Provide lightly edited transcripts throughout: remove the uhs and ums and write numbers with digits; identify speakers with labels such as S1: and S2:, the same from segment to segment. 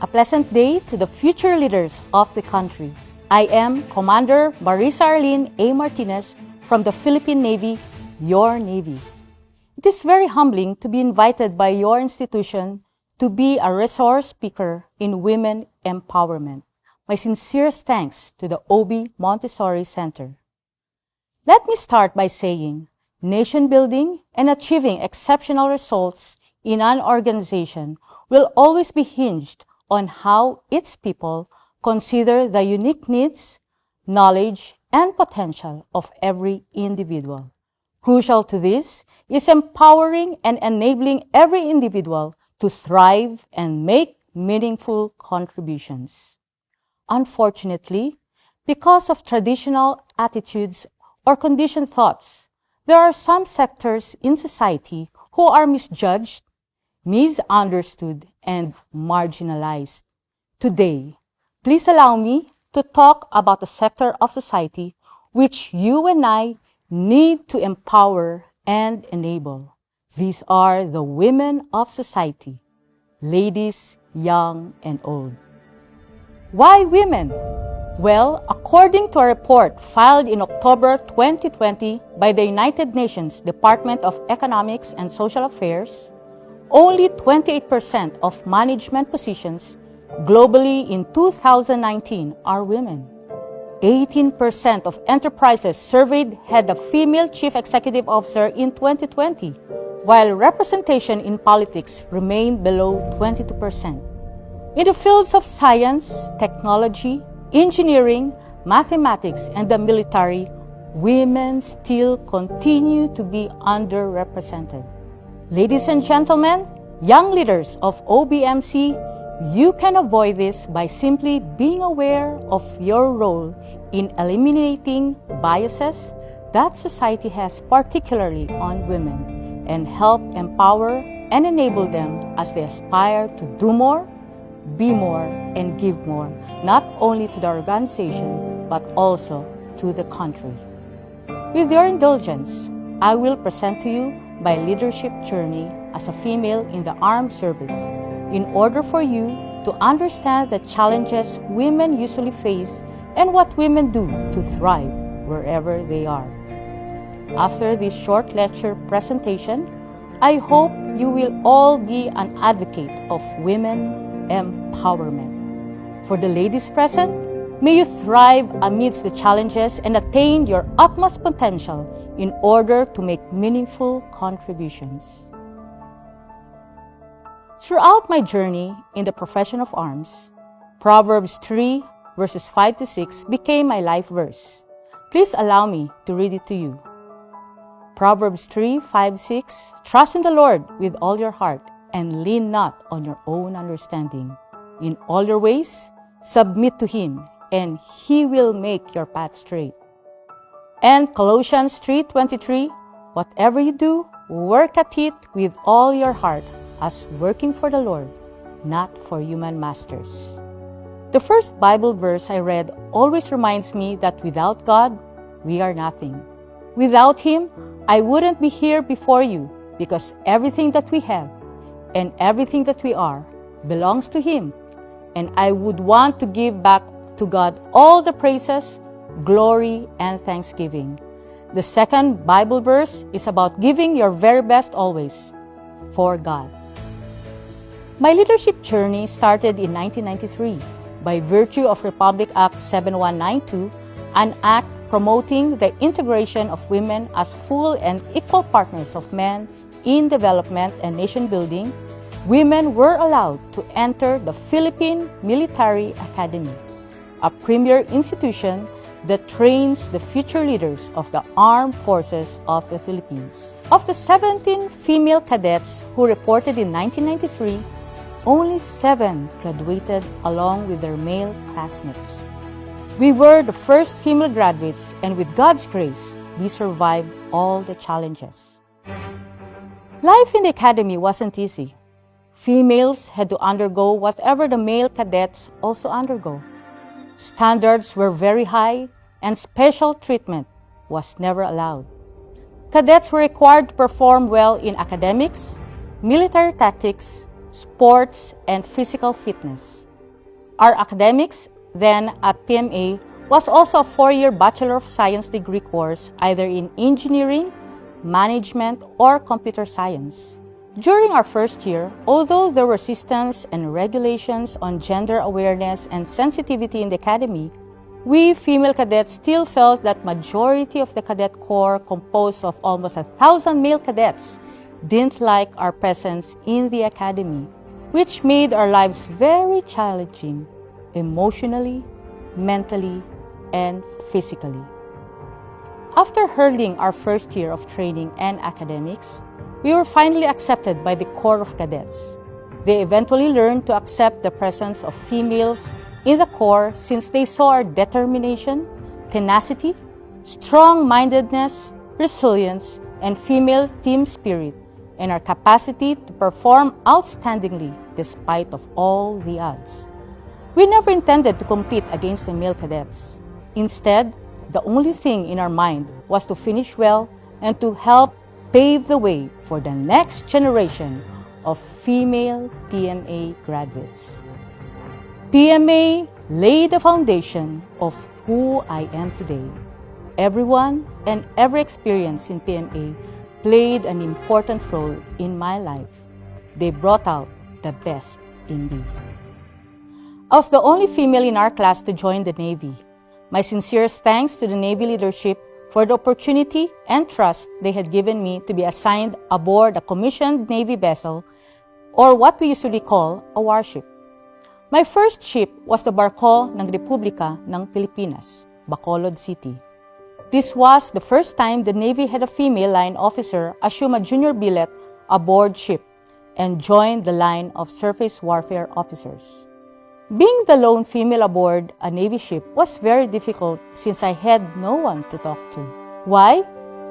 S1: A pleasant day to the future leaders of the country. I am Commander Marissa Andres-Martinez from the Philippine Navy, your Navy. It is very humbling to be invited by your institution to be a resource speaker in women empowerment. My sincerest thanks to the OB Montessori Center. Let me start by saying, nation building and achieving exceptional results in an organization will always be hinged on how its people consider the unique needs, knowledge, and potential of every individual. Crucial to this is empowering and enabling every individual to thrive and make meaningful contributions. Unfortunately, because of traditional attitudes or conditioned thoughts, there are some sectors in society who are misjudged, misunderstood, and marginalized. Today, please allow me to talk about a sector of society which you and I need to empower and enable. These are the women of society, ladies, young and old. Why women? Well, according to a report filed in October 2020 by the United Nations Department of Economics and Social Affairs, only 28% of management positions globally in 2019 are women. 18% of enterprises surveyed had a female chief executive officer in 2020, while representation in politics remained below 22%. In the fields of science, technology, engineering, mathematics, and the military, women still continue to be underrepresented. Ladies and gentlemen, young leaders of OBMC, you can avoid this by simply being aware of your role in eliminating biases that society has, particularly on women, and help empower and enable them as they aspire to do more, be more, and give more, not only to the organization, but also to the country. With your indulgence, I will present to you my leadership journey as a female in the armed service in order for you to understand the challenges women usually face and what women do to thrive wherever they are. After this short lecture presentation, I hope you will all be an advocate of women empowerment. For the ladies present, may you thrive amidst the challenges and attain your utmost potential in order to make meaningful contributions. Throughout my journey in the profession of arms, Proverbs 3 verses 5 to 6 became my life verse. Please allow me to read it to you. Proverbs 3, 5, 6, Trust in the Lord with all your heart and lean not on your own understanding. In all your ways, submit to Him, and He will make your path straight. And Colossians 3:23, Whatever you do, work at it with all your heart, as working for the Lord, not for human masters. The first Bible verse I read always reminds me that without God, we are nothing. Without Him, I wouldn't be here before you, because everything that we have and everything that we are belongs to Him, and I would want to give back to God all the praises, glory, and thanksgiving. The second Bible verse is about giving your very best always for God. My leadership journey started in 1993 by virtue of Republic Act 7192, an act promoting the integration of women as full and equal partners of men in development and nation building. Women were allowed to enter the Philippine Military Academy, a premier institution that trains the future leaders of the armed forces of the Philippines. Of the 17 female cadets who reported in 1993, only 7 graduated along with their male classmates. We were the first female graduates, and with God's grace, we survived all the challenges. Life in the academy wasn't easy. Females had to undergo whatever the male cadets also undergo. Standards were very high, and special treatment was never allowed. Cadets were required to perform well in academics, military tactics, sports, and physical fitness. Our academics then at PMA was also a 4-year Bachelor of Science degree course either in engineering, management, or computer science. During our first year, although there were systems and regulations on gender awareness and sensitivity in the academy, we female cadets still felt that majority of the cadet corps, composed of almost 1,000 male cadets, didn't like our presence in the academy, which made our lives very challenging emotionally, mentally, and physically. After hurling our first year of training and academics, we were finally accepted by the Corps of Cadets. They eventually learned to accept the presence of females in the Corps since they saw our determination, tenacity, strong-mindedness, resilience, and female team spirit, and our capacity to perform outstandingly despite of all the odds. We never intended to compete against the male cadets. Instead, the only thing in our mind was to finish well and to help pave the way for the next generation of female PMA graduates. PMA laid the foundation of who I am today. Everyone and every experience in PMA played an important role in my life. They brought out the best in me. I was the only female in our class to join the Navy. My sincerest thanks to the Navy leadership for the opportunity and trust they had given me to be assigned aboard a commissioned Navy vessel, or what we usually call a warship. My first ship was the barko ng Republika ng Pilipinas, Bacolod City. This was the first time the Navy had a female line officer assume a junior billet aboard ship and join the line of surface warfare officers. Being the lone female aboard a Navy ship was very difficult since I had no one to talk to. Why?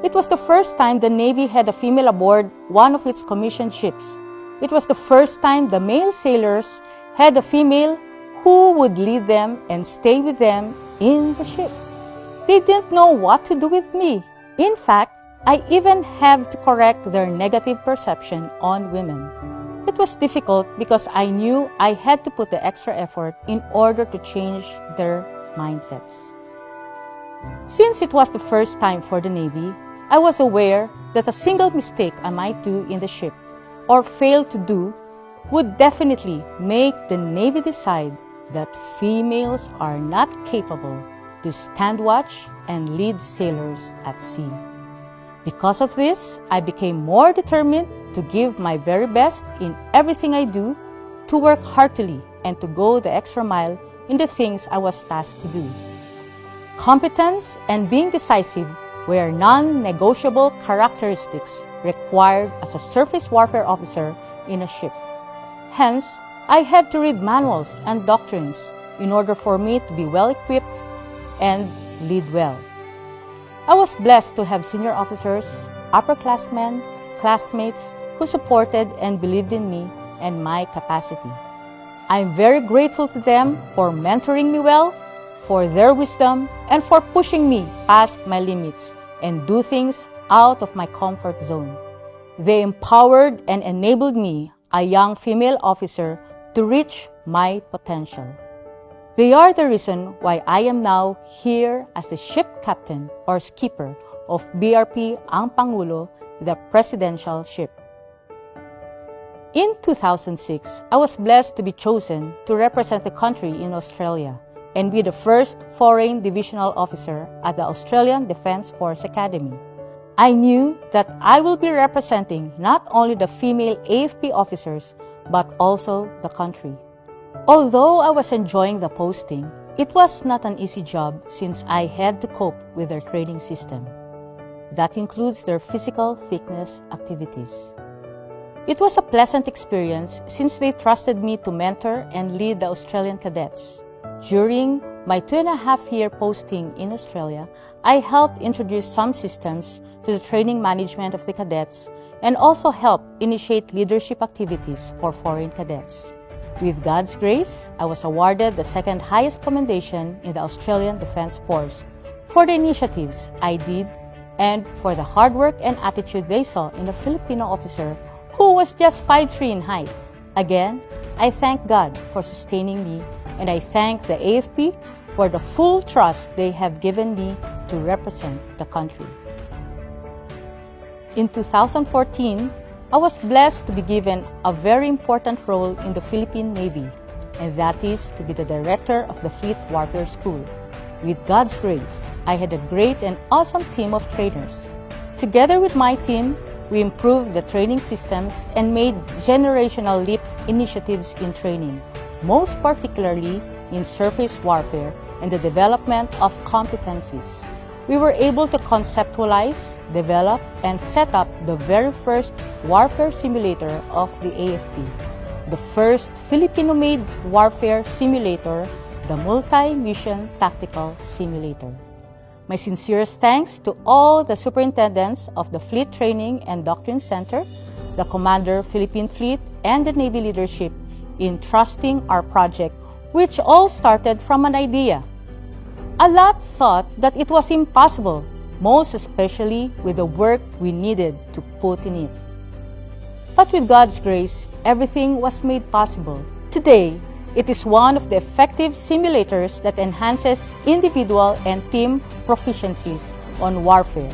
S1: It was the first time the Navy had a female aboard one of its commissioned ships. It was the first time the male sailors had a female who would lead them and stay with them in the ship. They didn't know what to do with me. In fact, I even had to correct their negative perception on women. It was difficult because I knew I had to put the extra effort in order to change their mindsets. Since it was the first time for the Navy, I was aware that a single mistake I might do in the ship or fail to do would definitely make the Navy decide that females are not capable to stand watch and lead sailors at sea. Because of this, I became more determined to give my very best in everything I do, to work heartily, and to go the extra mile in the things I was tasked to do. Competence and being decisive were non-negotiable characteristics required as a surface warfare officer in a ship. Hence, I had to read manuals and doctrines in order for me to be well-equipped and lead well. I was blessed to have senior officers, upperclassmen, classmates who supported and believed in me and my capacity. I am very grateful to them for mentoring me well, for their wisdom, and for pushing me past my limits and do things out of my comfort zone. They empowered and enabled me, a young female officer, to reach my potential. They are the reason why I am now here as the ship captain or skipper of BRP Ang Pangulo, the presidential ship. In 2006, I was blessed to be chosen to represent the country in Australia and be the first foreign divisional officer at the Australian Defence Force Academy. I knew that I will be representing not only the female AFP officers, but also the country. Although I was enjoying the posting, it was not an easy job since I had to cope with their training system. That includes their physical fitness activities. It was a pleasant experience since they trusted me to mentor and lead the Australian cadets. During my 2.5-year posting in Australia, I helped introduce some systems to the training management of the cadets and also helped initiate leadership activities for foreign cadets. With God's grace, I was awarded the second highest commendation in the Australian Defence Force for the initiatives I did and for the hard work and attitude they saw in a Filipino officer who was just 5'3" in height. Again, I thank God for sustaining me and I thank the AFP for the full trust they have given me to represent the country. In 2014, I was blessed to be given a very important role in the Philippine Navy, and that is to be the director of the Fleet Warfare School. With God's grace, I had a great and awesome team of trainers. Together with my team, we improved the training systems and made generational leap initiatives in training, most particularly in surface warfare and the development of competencies. We were able to conceptualize, develop, and set up the very first warfare simulator of the AFP, the first Filipino-made warfare simulator, the Multi-Mission Tactical Simulator. My sincerest thanks to all the superintendents of the Fleet Training and Doctrine Center, the Commander Philippine Fleet, and the Navy leadership in trusting our project, which all started from an idea. A lot thought that it was impossible, most especially with the work we needed to put in it. But with God's grace, everything was made possible. Today, it is one of the effective simulators that enhances individual and team proficiencies on warfare,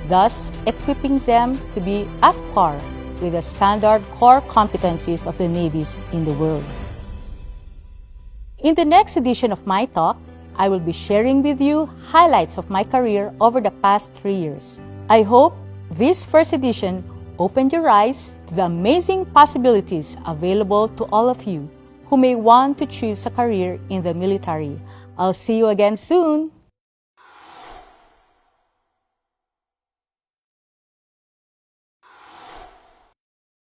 S1: thus equipping them to be at par with the standard core competencies of the navies in the world. In the next edition of my talk, I will be sharing with you highlights of my career over the past 3 years. I hope this first edition opened your eyes to the amazing possibilities available to all of you who may want to choose a career in the military. I'll see you again soon!